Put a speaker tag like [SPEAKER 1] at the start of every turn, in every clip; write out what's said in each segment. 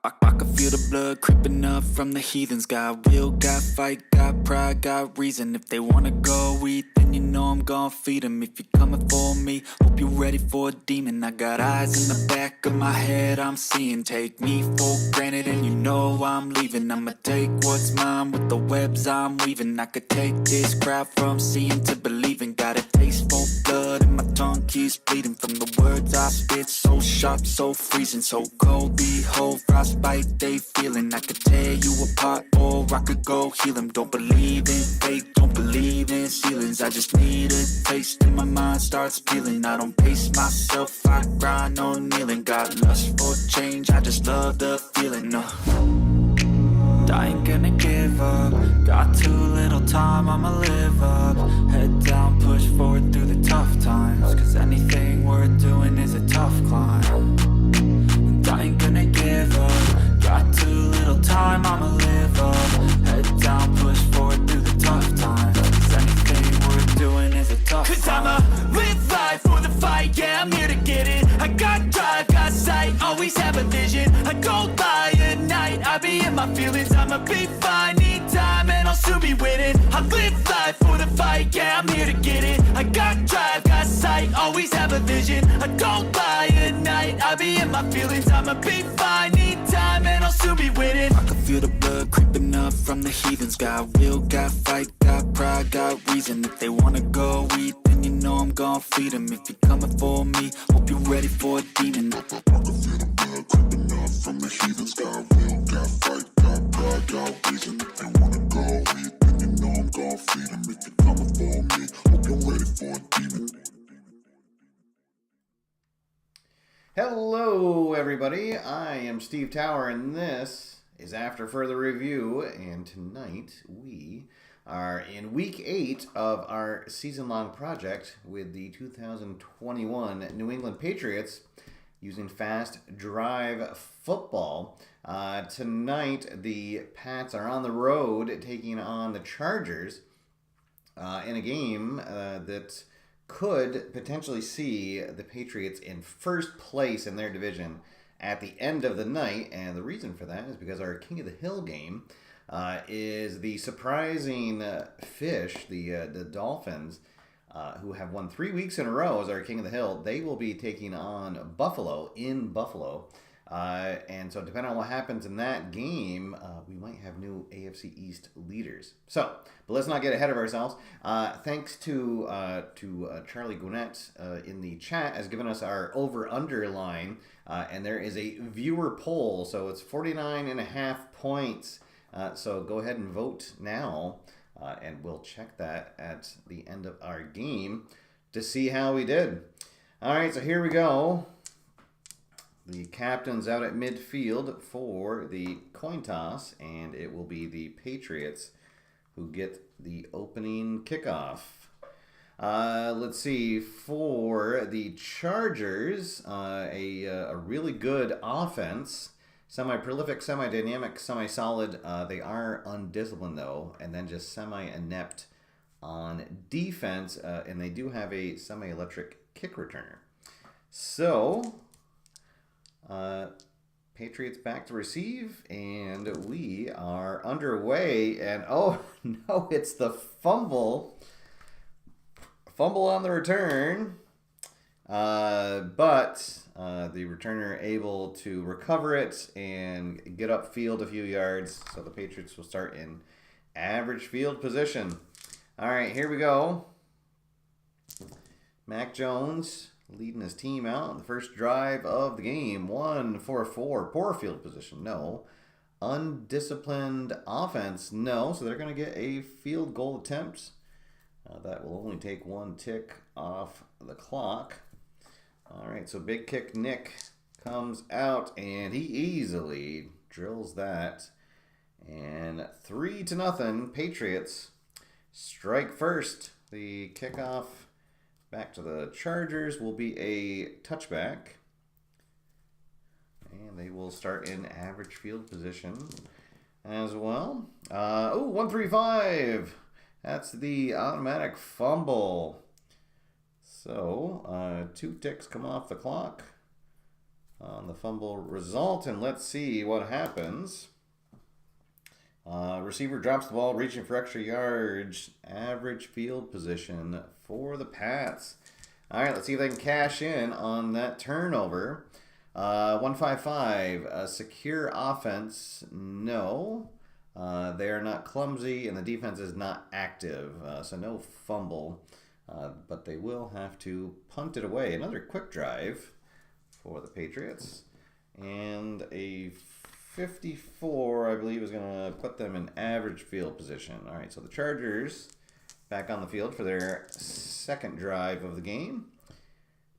[SPEAKER 1] I can feel the blood creeping up from the heathens. Got will, got fight, got pride, got reason. If they wanna go eat, then you know I'm gon' feed them. If you're coming for me, hope you're ready for a demon. I got eyes in the back of my head, I'm seeing. Take me for granted and you know I'm leaving. I'ma take what's mine with the webs I'm weaving. I could take this crowd from seeing to believing. Got a taste for blood and my tongue keeps bleeding from the words I spit. So sharp, so freezing, so cold. Behold, frostbite they feeling. I could tear you apart or I could go heal them. Don't believe in fate, don't believe in ceilings. I just need a taste and my mind starts peeling. I don't pace myself, I grind on kneeling. Got lust for change, I just love the feeling. I ain't gonna give up. Got too little time, I'ma live up. Head down, push forward through the tough times. Cause anything worth doing is a tough climb. And I ain't gonna give up. Got too little time, I'ma live up. Head down, push forward through the tough times. Cause anything worth doing is a tough climb. Cause I'ma live life for the fight, yeah, I'm here to get it. I got drive, got sight, always have a vision. I go by at night, I be in my feelings. I'ma be fine, need time, and I'll soon be winning. I live life for the fight, yeah, I'm here to get it. I got drive, got sight, always have a vision. I don't lie at night, I be in my feelings. I'ma be fine, need time, and I'll soon be winning. I can feel the blood creeping up from the heathens. Got will, got fight, got pride, got reason. If they wanna go eat, then you know I'm gon' feed them. If you're coming for me, hope you're ready for a demon. I can feel the blood creeping up from the heathens. Got will, got fight, got pride, got reason. If they wanna go eat, then you know I'm gon' feed them. If you're coming for me, hope you're ready for a demon.
[SPEAKER 2] Hello everybody, I am Steve Tower and this is After Further Review, and tonight we are in week 8 of our season-long project with the 2021 New England Patriots using fast drive football. Tonight the Pats are on the road taking on the Chargers in a game that could potentially see the Patriots in first place in their division at the end of the night. And the reason for that is because our King of the Hill game is the surprising fish, the Dolphins, who have won 3 weeks in a row as our King of the Hill. They will be taking on Buffalo in Buffalo. And so depending on what happens in that game, we might have new AFC East leaders. So, but let's not get ahead of ourselves. Thanks to Charlie Gwinnett in the chat has given us our over-under line, and there is a viewer poll, so it's 49.5 points. So go ahead and vote now, and we'll check that at the end of our game to see how we did. All right, so here we go. The captain's out at midfield for the coin toss, and it will be the Patriots who get the opening kickoff. Let's see, for the Chargers, a really good offense, semi-prolific, semi-dynamic, semi-solid. They are undisciplined, though, and then just semi-inept on defense, and they do have a semi-electric kick returner. So Patriots back to receive, and we are underway, and oh no, it's the fumble on the return, but the returner able to recover it and get upfield a few yards, so the Patriots will start in average field position. All right, here we go. Mac Jones leading his team out on the first drive of the game. 1-for-4. Poor field position, no. Undisciplined offense, no. So they're going to get a field goal attempt. That will only take one tick off the clock. All right, so big kick Nick comes out, and he easily drills that. And 3-0, Patriots strike first. The kickoff back to the Chargers will be a touchback. And they will start in average field position as well. 1-3-5. That's the automatic fumble. So 2 ticks come off the clock on the fumble result, and let's see what happens. Receiver drops the ball, reaching for extra yards. Average field position for the Pats. All right, let's see if they can cash in on that turnover. 155. Secure offense. No. They are not clumsy, and the defense is not active. So no fumble. But they will have to punt it away. Another quick drive for the Patriots. And a 54, I believe, is going to put them in average field position. All right, so the Chargers back on the field for their second drive of the game.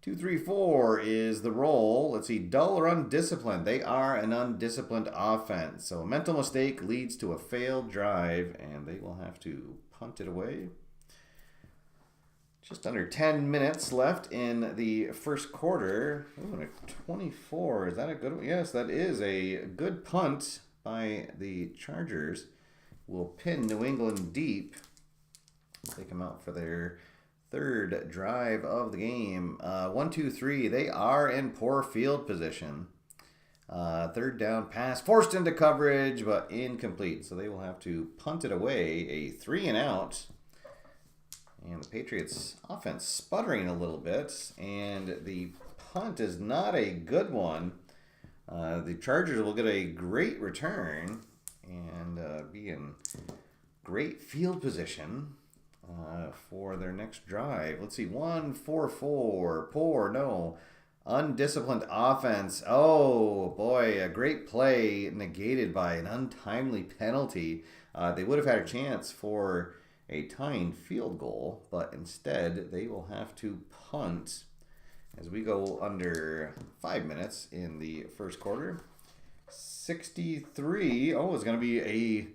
[SPEAKER 2] 2-3-4 is the roll. Let's see, dull or undisciplined. They are an undisciplined offense. So a mental mistake leads to a failed drive, and they will have to punt it away. Just under 10 minutes left in the first quarter. Ooh, a 24. Is that a good one? Yes, that is a good punt by the Chargers. Will pin New England deep. Take them out for their third drive of the game. 1-2-3. They are in poor field position. Third down pass. Forced into coverage, but incomplete. So they will have to punt it away. A 3-and-out. And the Patriots offense sputtering a little bit, and the punt is not a good one. The Chargers will get a great return and be in great field position for their next drive. Let's see, 1-4-4, poor, no, undisciplined offense. Oh boy, a great play negated by an untimely penalty. They would have had a chance for a tying field goal, but instead they will have to punt as we go under 5 minutes in the first quarter. 63. Oh, it's going to be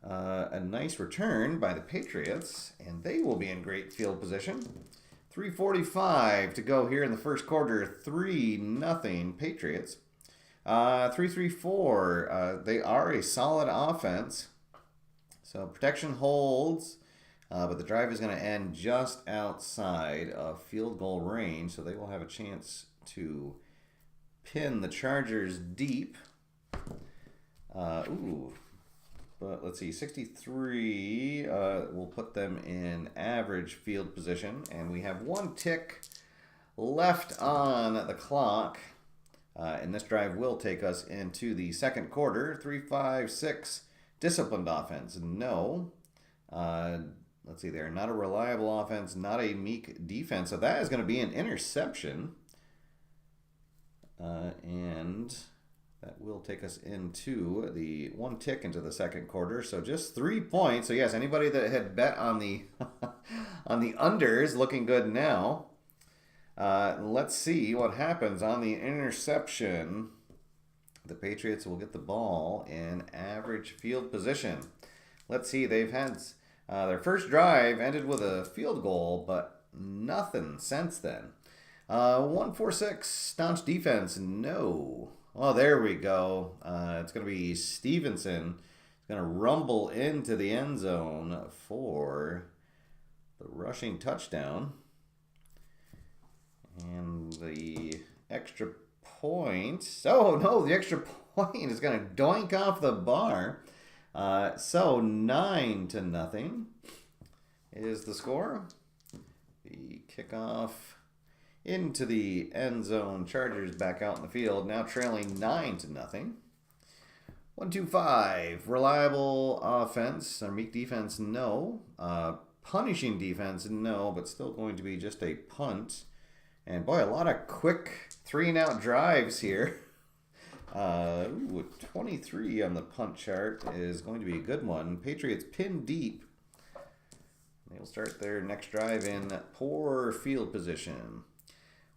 [SPEAKER 2] a nice return by the Patriots, and they will be in great field position. 3:45 to go here in the first quarter. 3-0 Patriots. 3-3-4. They are a solid offense. So protection holds, but the drive is going to end just outside of field goal range, so they will have a chance to pin the Chargers deep. But let's see, 63 will put them in average field position, and we have 1 tick left on the clock. And this drive will take us into the second quarter. 3-5-6. Disciplined offense, no. Let's see, they're not a reliable offense, not a meek defense. So that is going to be an interception. And that will take us into the 1 tick into the second quarter. So just 3 points. So yes, anybody that had bet on the on the unders looking good now. Let's see what happens on the interception. The Patriots will get the ball in average field position. Let's see, they've had their first drive ended with a field goal, but nothing since then. 1-4-6, staunch defense, no. Oh, there we go. It's going to be Stevenson. He's going to rumble into the end zone for the rushing touchdown. And the extra point. Oh, no, the extra point is going to doink off the bar. So 9-0 is the score. The kickoff into the end zone. Chargers back out in the field, now trailing 9-0. 1-2-5. Reliable offense. Or meek defense, no. Punishing defense, no, but still going to be just a punt. And boy, a lot of quick 3-and-out drives here. 23 on the punt chart is going to be a good one. Patriots pinned deep. They'll start their next drive in poor field position.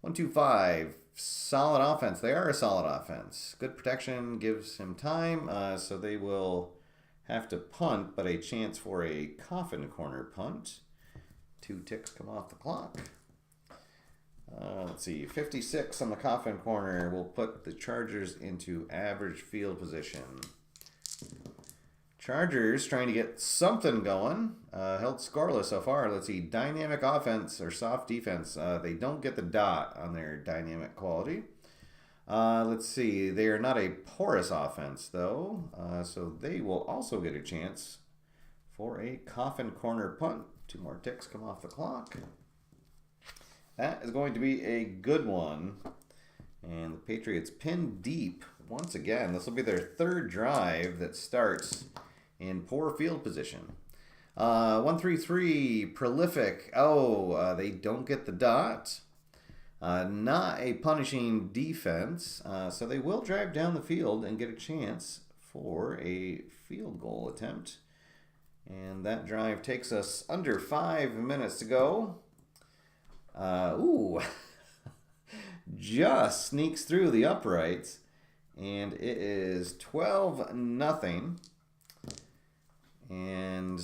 [SPEAKER 2] 1-2-5. Solid offense. They are a solid offense. Good protection gives him time, so they will have to punt, but a chance for a coffin corner punt. 2 ticks come off the clock. Let's see, 56 on the coffin corner will put the Chargers into average field position. Chargers trying to get something going. Held scoreless so far. Let's see, dynamic offense or soft defense. They don't get the dot on their dynamic quality. Let's see. They are not a porous offense, though. So they will also get a chance for a coffin corner punt. 2 more ticks come off the clock. That is going to be a good one. And the Patriots pin deep once again. This will be their 3rd drive that starts in poor field position. 1-3-3, prolific. Oh, they don't get the dot. Not a punishing defense. So they will drive down the field and get a chance for a field goal attempt. And that drive takes us under 5 minutes to go. Ooh. Just sneaks through the uprights, and it is 12-0. And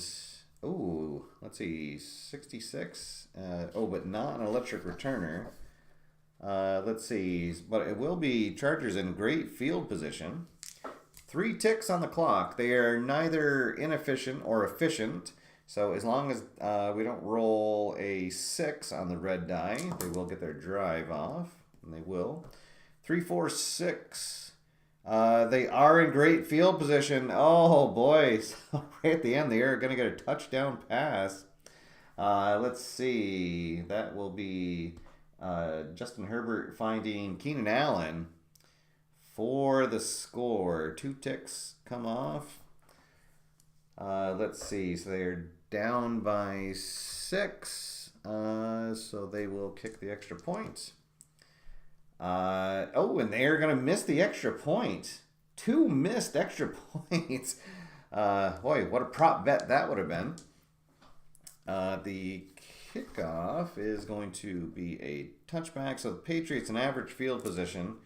[SPEAKER 2] ooh, let's see, 66. But not an electric returner. Let's see, but it will be Chargers in great field position. 3 ticks on the clock. They are neither inefficient or efficient. So as long as we don't roll a 6 on the red die, they will get their drive off. And they will. 3, 4, 6. They are in great field position. Oh, boy. So right at the end, they are going to get a touchdown pass. Let's see. That will be Justin Herbert finding Keenan Allen for the score. 2 ticks come off. Let's see. So they're down by 6. So they will kick the extra point. And they're going to miss the extra point. 2 missed extra points. Boy, what a prop bet that would have been. The kickoff is going to be a touchback. So the Patriots in average field position.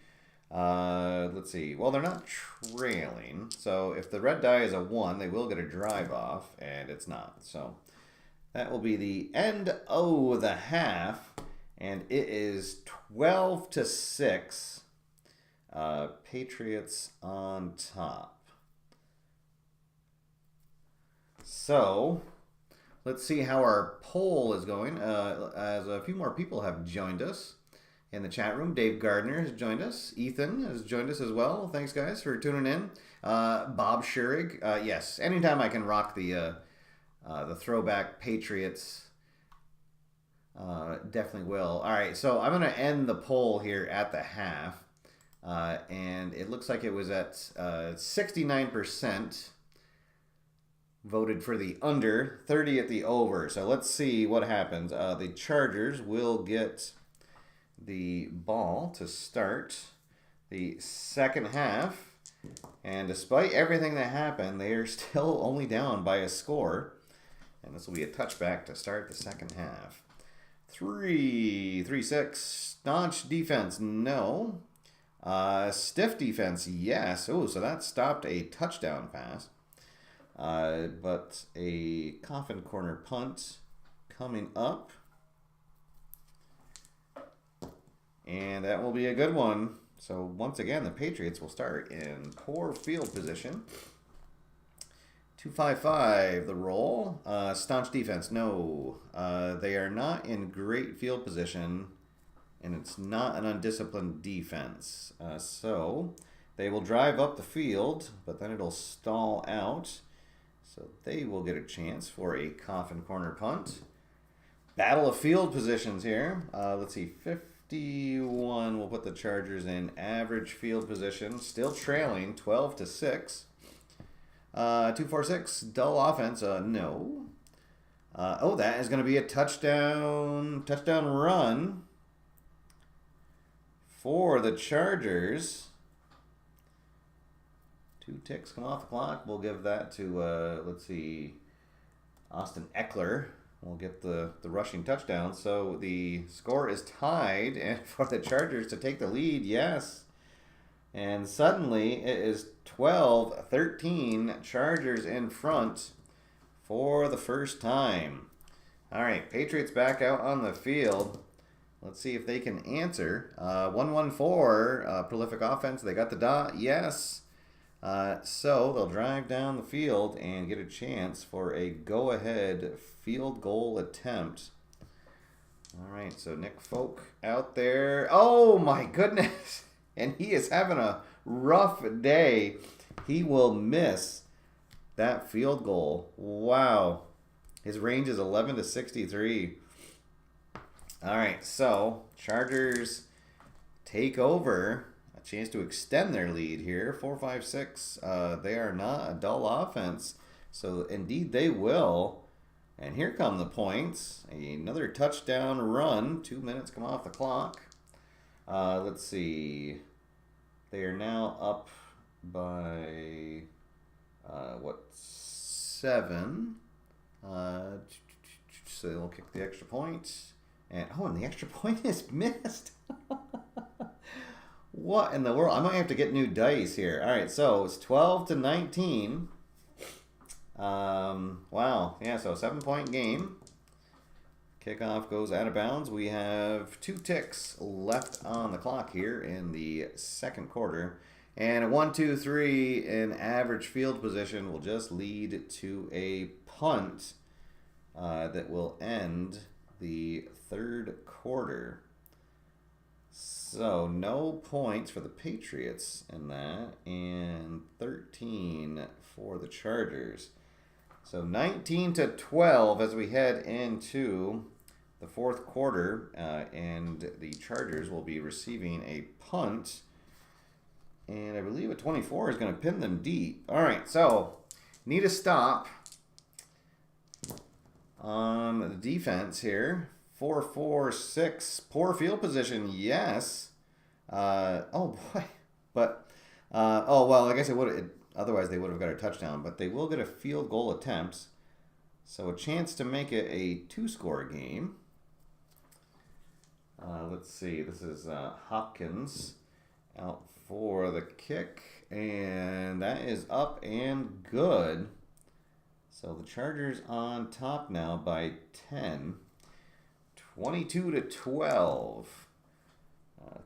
[SPEAKER 2] Let's see. Well, they're not trailing. So if the red die is a 1, they will get a drive off, and it's not. So that will be the end of the half. And it is 12-6. Patriots on top. So let's see how our poll is going. As a few more people have joined us in the chat room. Dave Gardner has joined us. Ethan has joined us as well. Thanks, guys, for tuning in. Bob Schurig. Yes, anytime I can rock the throwback Patriots. Definitely will. All right, so I'm going to end the poll here at the half. And it looks like it was at 69% voted for the under, 30 at the over. So let's see what happens. The Chargers will get the ball to start the second half. And despite everything that happened, they are still only down by a score. And this will be a touchback to start the second half. 3-6. Staunch defense, no. Stiff defense, yes. Oh, so that stopped a touchdown pass. But a coffin corner punt coming up. And that will be a good one. So once again, the Patriots will start in poor field position. 2-5-5, the roll. Staunch defense, no. They are not in great field position, and it's not an undisciplined defense. So they will drive up the field, but then it'll stall out. So they will get a chance for a coffin corner punt. Battle of field positions here. Let's see, 51 will put the Chargers in average field position, still trailing 12-6. 2-4-6, dull offense, no. That is going to be a touchdown run for the Chargers. 2 ticks come off the clock. We'll give that to, let's see, Austin Eckler. We'll get the rushing touchdown. So the score is tied, and for the Chargers to take the lead, yes. And suddenly it is 12-13, Chargers in front for the first time. All right, Patriots back out on the field. Let's see if they can answer. 1-1-4, prolific offense. They got the dot, yes. So they'll drive down the field and get a chance for a go-ahead field goal attempt. All right, so Nick Folk out there. Oh, my goodness. and he is having a rough day. He will miss that field goal. Wow. His range is 11 to 63. All right, so Chargers take over. A chance to extend their lead here. 4-5-6. They are not a dull offense. So indeed they will. And here come the points. Another touchdown run. 2 minutes come off the clock. Let's see. They are now up by, 7. So they'll kick the extra point. And the extra point is missed. What in the world? I might have to get new dice here. All right, so it's 12 to 19. Wow. Yeah, so 7-point game. Kickoff goes out of bounds. We have 2 ticks left on the clock here in the second quarter. And a 1-2-3 in average field position will just lead to a punt that will end the third quarter. So no points for the Patriots in that, and 13 for the Chargers. So 19 to 12 as we head into the fourth quarter, and the Chargers will be receiving a punt. And I believe a 24 is going to pin them deep. All right, so need a stop on the defense here. 4-4-6. Poor field position, yes. Oh, boy. But, well, I guess it would. Otherwise, they would have got a touchdown. But they will get a field goal attempt. So a chance to make it a 2-score game. Let's see. This is Hopkins out for the kick. And that is up and good. So the Chargers on top now by 10. 22 to 12.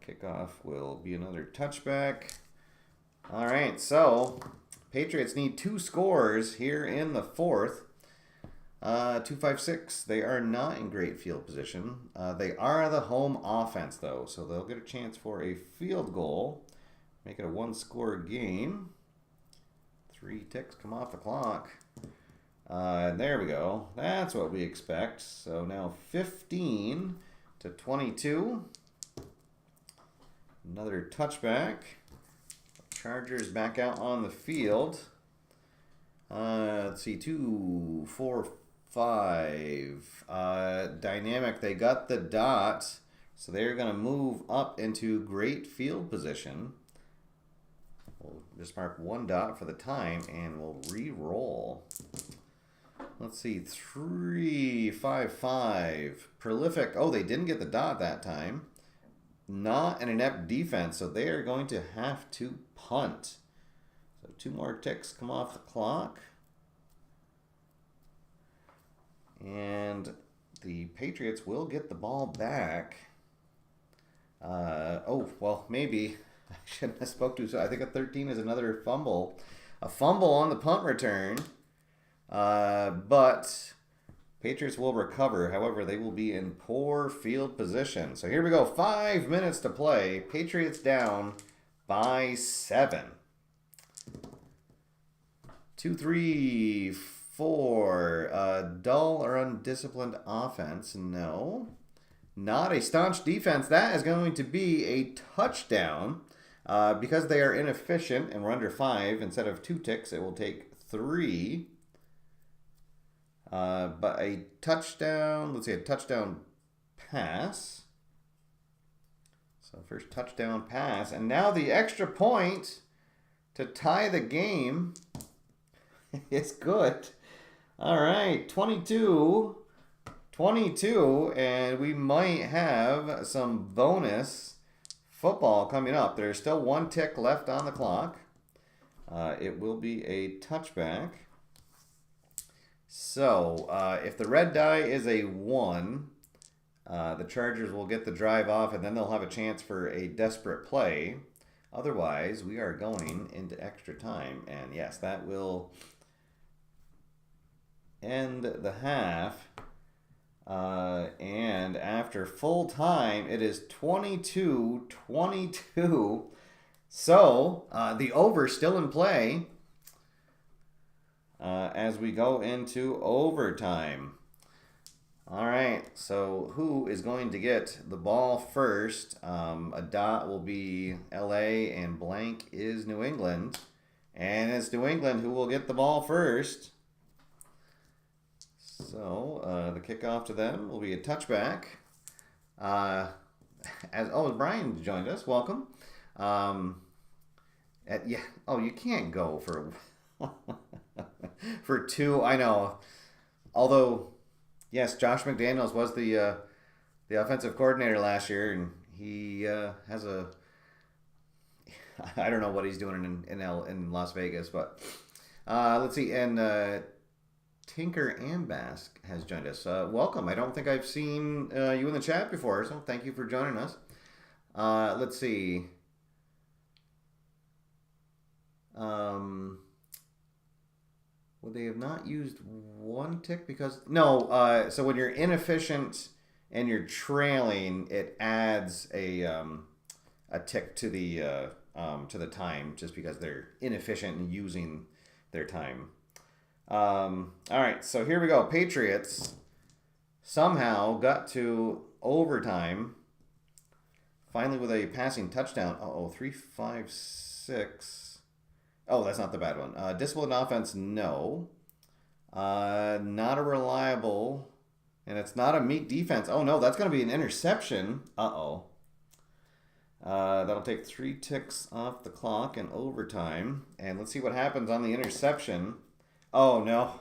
[SPEAKER 2] Kickoff will be another touchback. All right, so Patriots need 2 scores here in the fourth. 2-5-6. They are not in great field position. They are the home offense, though, so they'll get a chance for a field goal. Make it a 1-score game. 3 ticks come off the clock. There we go. That's what we expect. So now 15 to 22. Another touchback. Chargers back out on the field. Let's see, 2, 4, 5. Dynamic, they got the dot. So they're going to move up into great field position. We'll just mark 1 dot for the time, and we'll re-roll. Let's see, 3, 5, 5. Prolific. Oh, they didn't get the dot that time. Not an inept defense, so they are going to have to punt. So 2 more ticks come off the clock. And the Patriots will get the ball back. Maybe I shouldn't have spoke to. So I think a 13 is another fumble. A fumble on the punt return. But Patriots will recover. However, they will be in poor field position. So here we go. 5 minutes to play. Patriots down by 7. 2, 3, 4. Dull or undisciplined offense. No. Not a staunch defense. That is going to be a touchdown. Because they are inefficient and we're under 5, instead of 2 ticks, it will take 3. But a touchdown, let's see, a touchdown pass. So first touchdown pass. And now the extra point to tie the game is good. All right, 22, and we might have some bonus football coming up. There's still 1 tick left on the clock. It will be a touchback. So, if the red die is a 1, the Chargers will get the drive off, and then they'll have a chance for a desperate play. Otherwise, we are going into extra time. And yes, that will end the half. And after full time, it is 22-22. So, the over still in play as we go into overtime. All right, so who is going to get the ball first? A dot will be LA and blank is New England. And it's New England who will get the ball first. So the kickoff to them will be a touchback. As Brian joined us, welcome. You can't go for for two. I know, although yes, Josh McDaniels was the offensive coordinator last year, and he has a I don't know what he's doing in Las Vegas, but let's see. And Tinker Ambask has joined us. Welcome. I don't think I've seen you in the chat before, so thank you for joining us. Let's see. Would they have not used one tick because no? So when you're inefficient and you're trailing, it adds a tick to the time just because they're inefficient in using their time. All right, so here we go. Patriots somehow got to overtime, finally with a passing touchdown. 3-5-6. Oh, that's not the bad one. Disciplined offense, no. Not a reliable, and it's not a meek defense. Oh, no, that's going to be an interception. That'll take 3 ticks off the clock in overtime. And let's see what happens on the interception. Oh, no.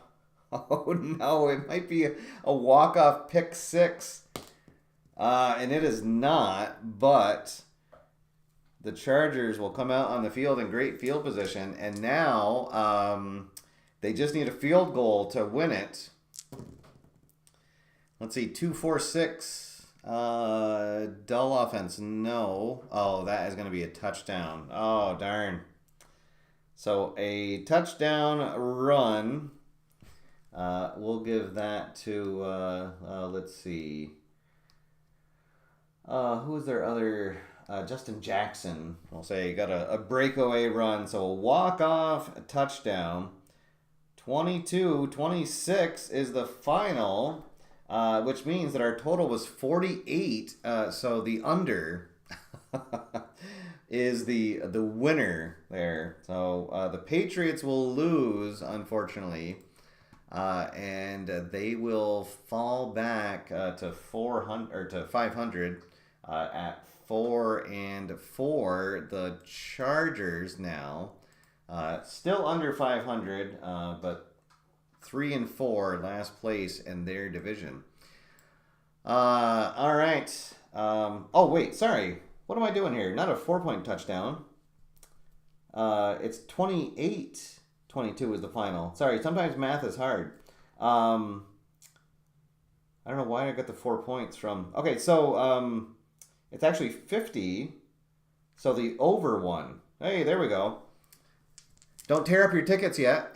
[SPEAKER 2] Oh, no. It might be a walk-off pick 6. And it is not, but the Chargers will come out on the field in great field position. And now they just need a field goal to win it. Let's see, 2-4-6. Dull offense, no. Oh, that is going to be a touchdown. Oh, darn. So a touchdown run. We'll give that to, let's see. Who is their other? Justin Jackson. We'll say got a breakaway run. So a walk-off, a touchdown. 22-26 is the final. Which means that our total was 48. So the under is the winner there. So the Patriots will lose, unfortunately, and they will fall back to 400 or to 500 at 4-4. The Chargers now still under 500, but 3-4, last place in their division. All right. Oh, wait, sorry. What am I doing here? Not a 4-point touchdown. It's 28-22 is the final. Sorry, sometimes math is hard. I don't know why I got the 4 points from. Okay, so it's actually 50. So the over one. Hey, there we go. Don't tear up your tickets yet.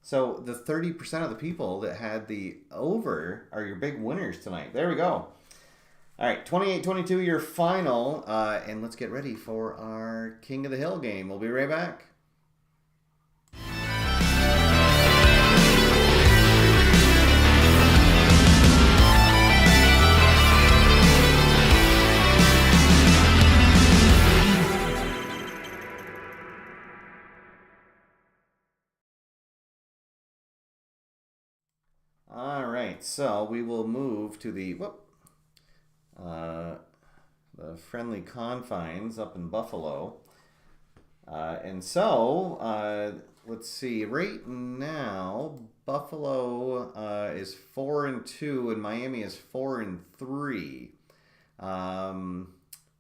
[SPEAKER 2] So the 30% of the people that had the over are your big winners tonight. There we go. All right, 28-22, your final. And let's get ready for our King of the Hill game. We'll be right back. All right, so we will move to the friendly confines up in Buffalo. And so, let's see, right now, Buffalo is 4-2 and Miami is 4-3.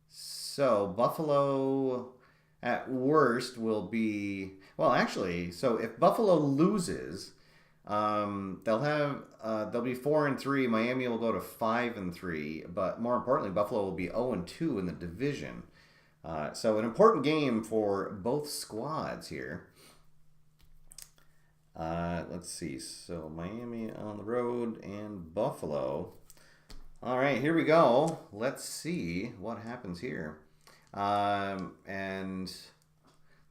[SPEAKER 2] So Buffalo at worst will be, well, actually, so if Buffalo loses, they'll be 4-3. Miami will go to 5-3, but more importantly, Buffalo will be 0-2 in the division. So an important game for both squads here. Let's see. So Miami on the road and Buffalo. All right, here we go. Let's see what happens here. And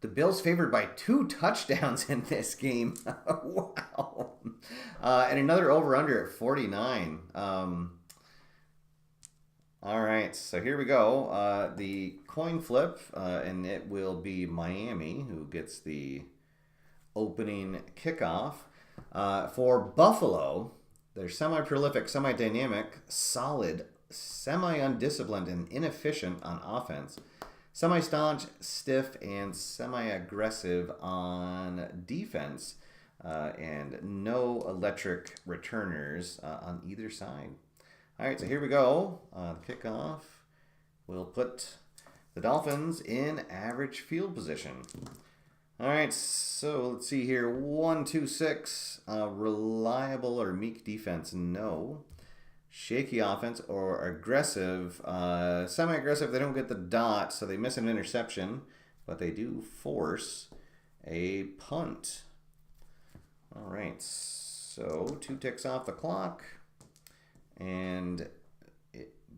[SPEAKER 2] the Bills favored by 2 touchdowns in this game. Wow. And another over-under at 49. All right, so here we go. The coin flip, and it will be Miami who gets the opening kickoff. For Buffalo, they're semi-prolific, semi-dynamic, solid, semi-undisciplined, and inefficient on offense. Semi-staunch, stiff, and semi-aggressive on defense. And no electric returners on either side. All right, so here we go. The kickoff will put the Dolphins in average field position. All right, so let's see here. 1-2-6. Reliable or meek defense, no. Shaky offense or aggressive. Semi-aggressive, they don't get the dot, so they miss an interception, but they do force a punt. All right, so 2 ticks off the clock. And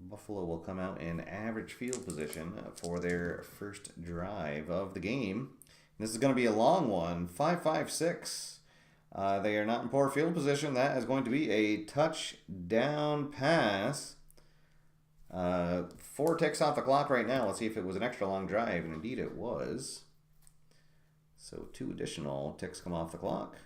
[SPEAKER 2] Buffalo will come out in average field position for their first drive of the game. This is going to be a long one, 5-5-6. They are not in poor field position. That is going to be a touchdown pass. 4 ticks off the clock right now. Let's see if it was an extra long drive, and indeed it was. So 2 additional ticks come off the clock.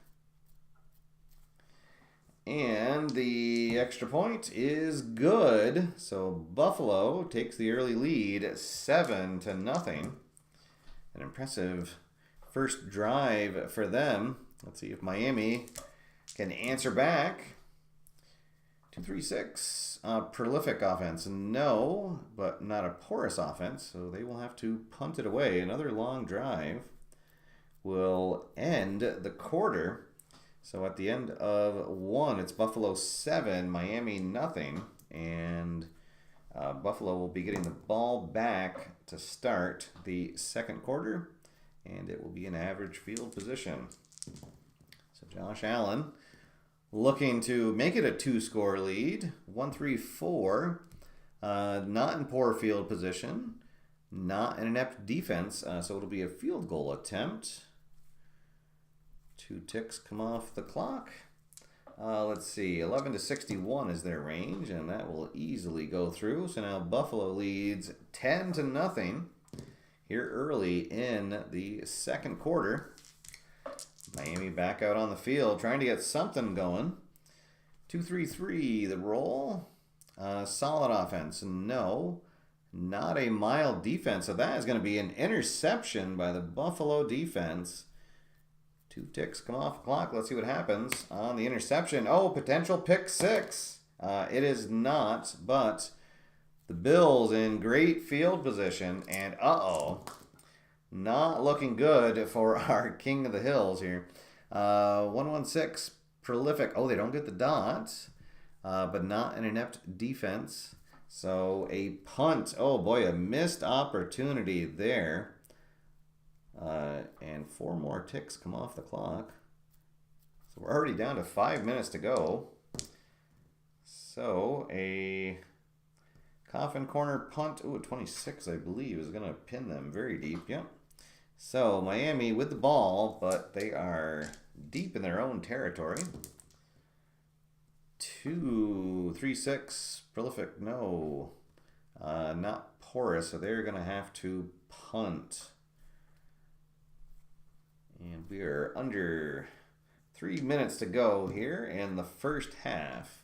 [SPEAKER 2] And the extra point is good. So Buffalo takes the early lead 7-0. An impressive first drive for them. Let's see if Miami can answer back. 2-3-6. Prolific offense. No, but not a porous offense. So they will have to punt it away. Another long drive will end the quarter. So at the end of 1, it's Buffalo 7, Miami nothing. And Buffalo will be getting the ball back to start the second quarter. And it will be in average field position. So Josh Allen looking to make it a 2-score lead. 1-3-4. Not in poor field position. Not an inept defense. So it'll be a field goal attempt. 2 ticks come off the clock. Let's see, 11-61 is their range, and that will easily go through. So now Buffalo leads 10-0 here early in the second quarter. Miami back out on the field, trying to get something going. 2-3-3, the roll. Solid offense, no. Not a mild defense, so that is going to be an interception by the Buffalo defense. 2 ticks come off the clock. Let's see what happens on the interception. Oh, potential pick 6. It is not, but the Bills in great field position. And not looking good for our King of the Hills here. 1-1-6, prolific. Oh, they don't get the dot, but not an inept defense. So a punt. Oh, boy, a missed opportunity there. And 4 more ticks come off the clock. So we're already down to 5 minutes to go. So a coffin corner punt. Ooh, 26, I believe, is going to pin them very deep. Yep. So Miami with the ball, but they are deep in their own territory. 2-3-6, prolific, no. Not porous, so they're going to have to punt. And we are under 3 minutes to go here in the first half.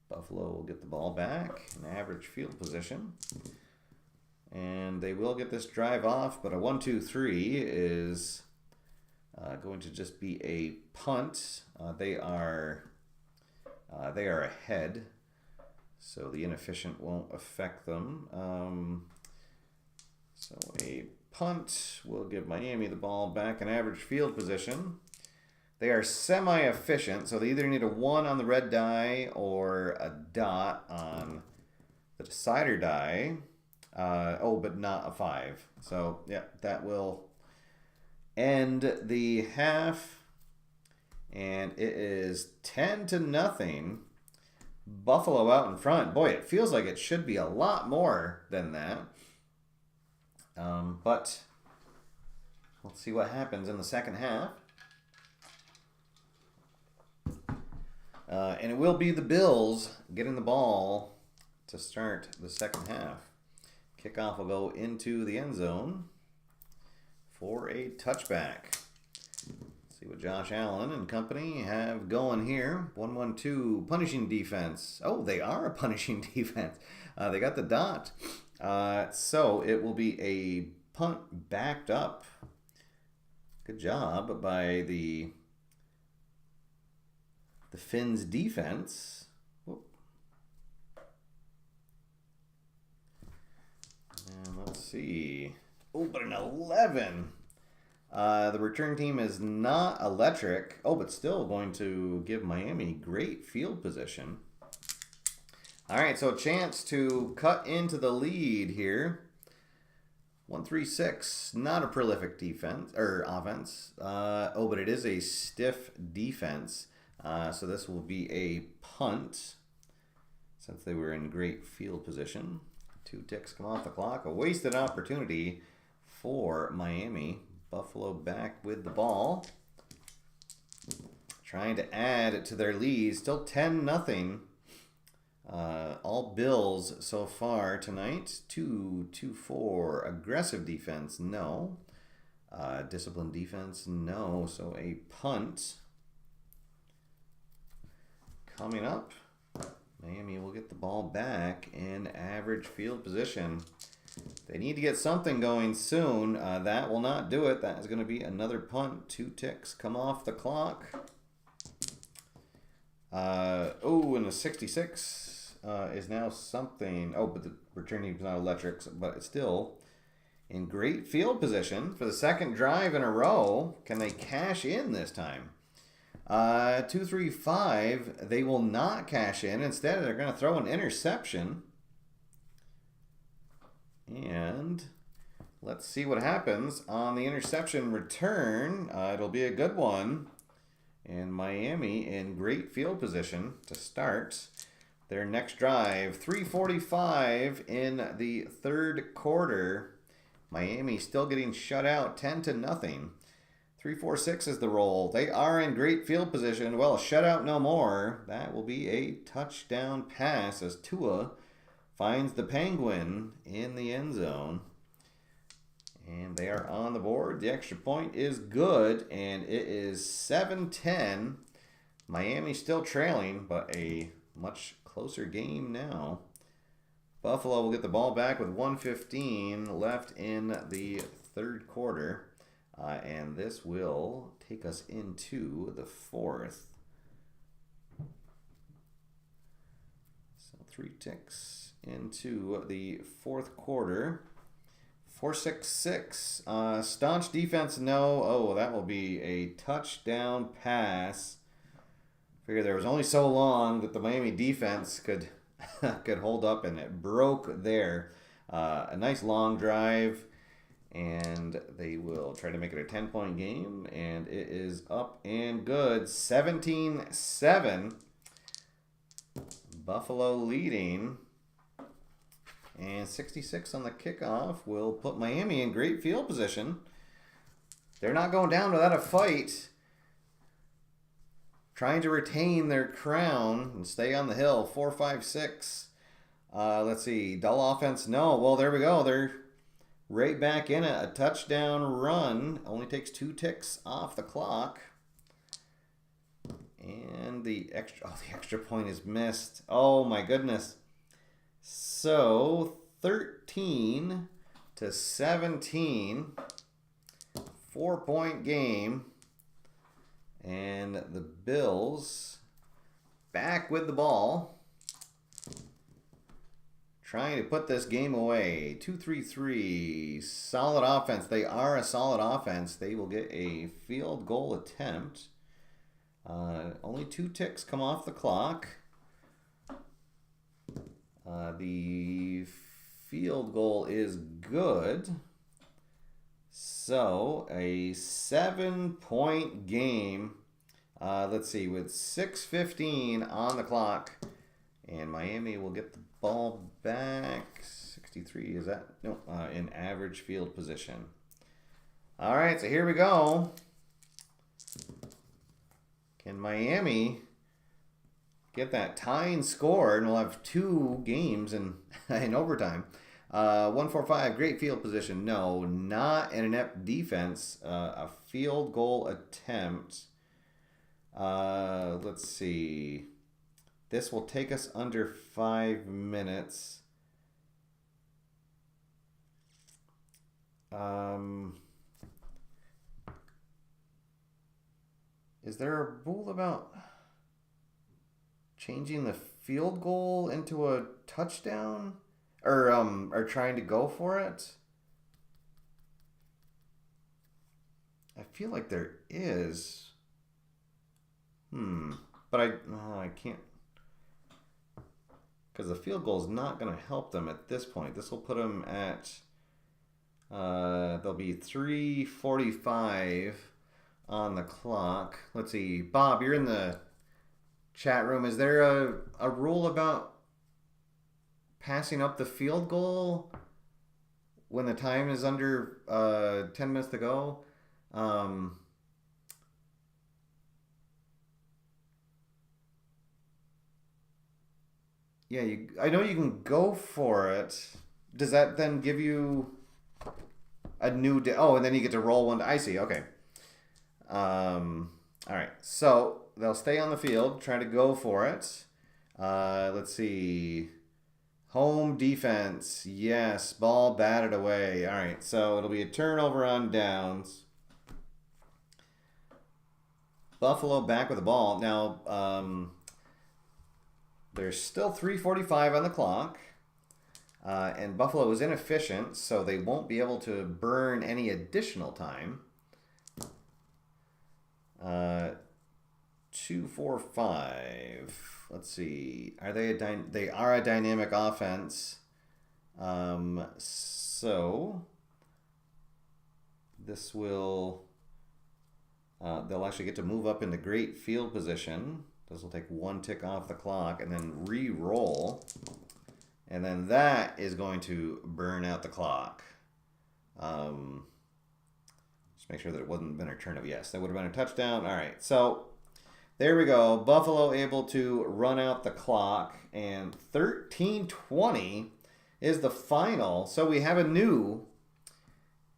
[SPEAKER 2] Buffalo will get the ball back in average field position. And they will get this drive off, but a 1-2-3 is going to just be a punt. They are ahead, so the inefficient won't affect them. So a punt will give Miami the ball back in average field position. They are semi-efficient, so they either need a 1 on the red die or a dot on the decider die. But not a 5. So, yeah, that will end the half. And it is 10-0. Buffalo out in front. Boy, it feels like it should be a lot more than that. But let's see what happens in the second half. And it will be the Bills getting the ball to start the second half. Kickoff will go into the end zone for a touchback. Let's see what Josh Allen and company have going here. 1-1-2 punishing defense. Oh, they are a punishing defense. They got the dot. So it will be a punt backed up. Good job by the Finns defense. Whoop. And let's see. Oh, but an 11. The return team is not electric. Oh, but still going to give Miami great field position. All right, so a chance to cut into the lead here. 1-3-6, not a prolific defense or offense. Oh, but it is a stiff defense. So this will be a punt since they were in great field position. 2 ticks come off the clock. A wasted opportunity for Miami. Buffalo back with the ball. Trying to add to their lead. Still 10-0. All Bills so far tonight. 2-4. Aggressive defense, no. Disciplined defense, no. So a punt. Coming up, Miami will get the ball back in average field position. They need to get something going soon. That will not do it. That is going to be another punt. 2 ticks come off the clock. And the 66 is now something. Oh, but the return team is not electric, but it's still in great field position for the second drive in a row. Can they cash in this time? 2-3-5. They will not cash in. Instead, they're going to throw an interception. And let's see what happens on the interception return. It'll be a good one. And Miami in great field position to start their next drive. 3:45 in the third quarter. Miami still getting shut out 10-0. 3-4-6 is the roll. They are in great field position. Well, shutout no more. That will be a touchdown pass as Tua finds the Penguin in the end zone. And they are on the board. The extra point is good, and it is 7-10. Miami still trailing, but a much closer game now. Buffalo will get the ball back with 1:15 left in the third quarter. And this will take us into the fourth. So 3 ticks into the fourth quarter. 4-6-6. Staunch defense, no. Oh, that will be a touchdown pass. Figure there was only so long that the Miami defense could hold up, and it broke there. A nice long drive. And they will try to make it a 10-point game. And it is up and good. 17-7. Buffalo leading. And 66 on the kickoff will put Miami in great field position. They're not going down without a fight. Trying to retain their crown and stay on the hill. 4-5-6. Let's see. Dull offense, no. Well, there we go. They're right back in it. A touchdown run. Only takes 2 ticks off the clock. And the extra point is missed. Oh my goodness. So 13-17. 4-point game. And the Bills back with the ball. Trying to put this game away. 2-3-3. Solid offense. They are a solid offense. They will get a field goal attempt. Only 2 ticks come off the clock. The field goal is good. So, a 7-point game. Let's see, with 6:15 on the clock. And Miami will get the ball back. 63, is that? No, in average field position. All right, so here we go. Can Miami get that tying score? And we'll have 2 games in overtime. 145, great field position. No, not an inept defense. A field goal attempt. Let's see. This will take us under 5 minutes. Is there a rule about changing the field goal into a touchdown? Or trying to go for it? I feel like there is. But I can't. Because the field goal is not going to help them at this point. This will put them at, there'll be 3:45 on the clock. Let's see. Bob, you're in the chat room. Is there a rule about passing up the field goal when the time is under 10 minutes to go? Yeah, I know you can go for it. Does that then give you a new day? Oh, and then you get to roll one. I see. Okay. All right. So they'll stay on the field, try to go for it. Let's see. Home defense. Yes. Ball batted away. All right. So it'll be a turnover on downs. Buffalo back with the ball. Now, there's still 3:45 on the clock. And Buffalo is inefficient, so they won't be able to burn any additional time. 2-4-5. Let's see. Are they they are a dynamic offense. So this will they'll actually get to move up into great field position. This will take 1 tick off the clock and then re-roll. And then that is going to burn out the clock. Just make sure that it wasn't been a return of yes. That would have been a touchdown. All right, so there we go. Buffalo able to run out the clock. And 13-20 is the final. So we have a new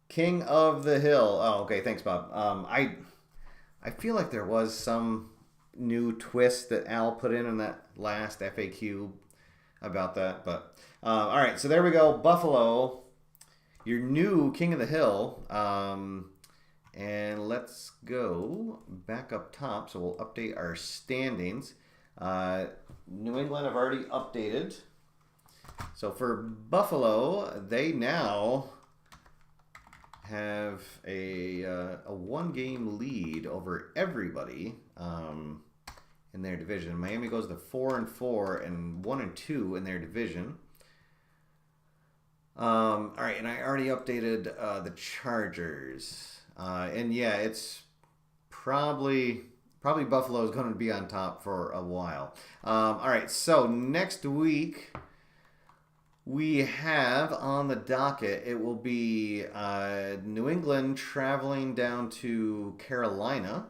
[SPEAKER 2] King of the Hill. Oh, okay, thanks, Bob. I feel like there was some new twist that Al put in that last FAQ about that, but all right, so there we go. Buffalo, your new King of the Hill. And let's go back up top, so we'll update our standings. New England have already updated, so for Buffalo, they now have a 1-game lead over everybody in their division. Miami goes to 4-4 and 1-2 in their division. All right, and I already updated the Chargers, and yeah, it's probably Buffalo is going to be on top for a while. All right, so next week we have on the docket, it will be New England traveling down to Carolina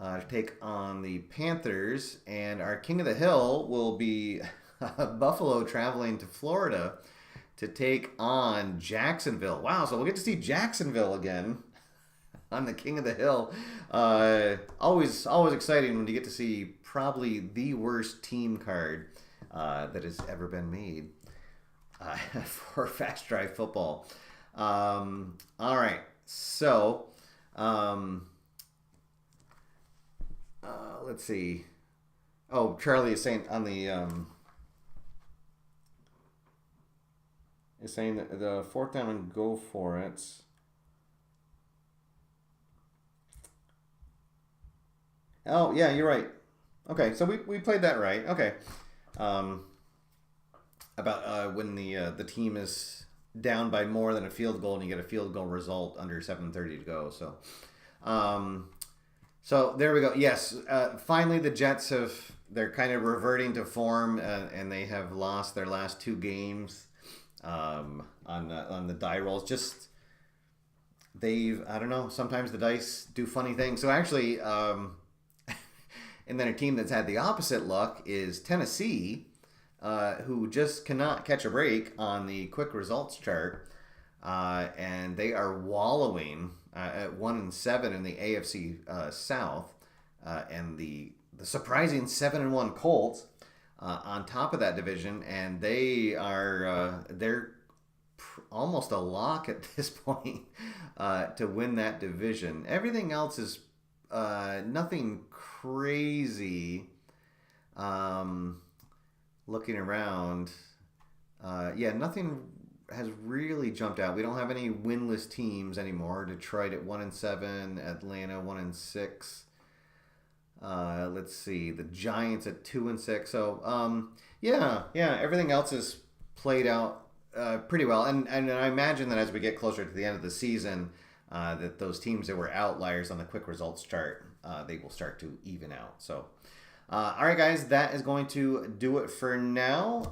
[SPEAKER 2] to take on the Panthers, and our King of the Hill will be Buffalo traveling to Florida to take on Jacksonville. Wow, so we'll get to see Jacksonville again on the King of the Hill. Always exciting when you get to see probably the worst team card that has ever been made for Fast Drive Football. All right, so let's see. Oh, Charlie is saying on the is saying that the 4th down and go for it. Oh yeah, you're right. Okay, so we played that right. Okay, about when the team is down by more than a field goal and you get a field goal result under 7:30 to go. So there we go. Yes, finally the Jets they're kind of reverting to form, and they have lost their last 2 games. on the die rolls. Just I don't know. Sometimes the dice do funny things. So actually, and then a team that's had the opposite luck is Tennessee, who just cannot catch a break on the quick results chart, and they are wallowing at 1-7 in the AFC South, and the surprising 7-1 Colts on top of that division, and they're almost a lock at this point to win that division. Everything else is nothing crazy. Looking around, nothing has really jumped out. We don't have any winless teams anymore. Detroit at 1-7, Atlanta 1-6. Let's see, the Giants at 2-6. So everything else is played out pretty well. And I imagine that as we get closer to the end of the season, that those teams that were outliers on the quick results chart, they will start to even out. So. All right, guys, that is going to do it for now.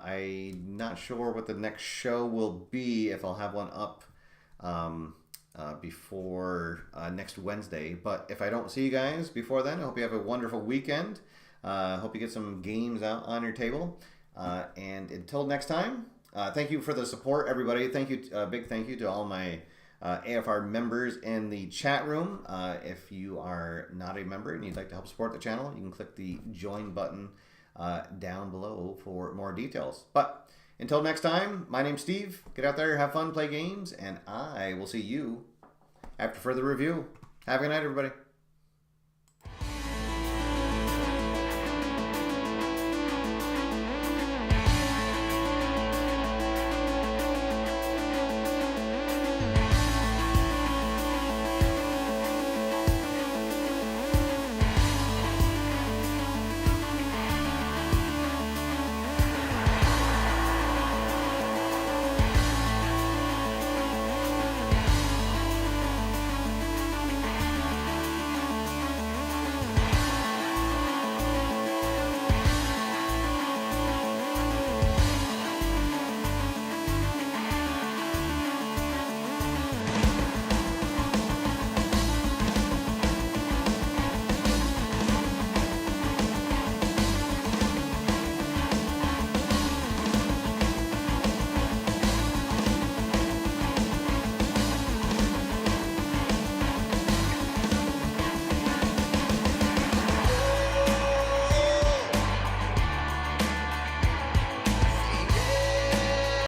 [SPEAKER 2] I'm not sure what the next show will be, if I'll have one up before next Wednesday. But if I don't see you guys before then, I hope you have a wonderful weekend. Hope you get some games out on your table. And until next time, thank you for the support, everybody. Thank you, big thank you to all my AFR members in the chat room. If you are not a member and you'd like to help support the channel, you can click the join button down below for more details. But until next time, my name's Steve. Get out there, have fun, play games, and I will see you after further review. Have a good night, everybody.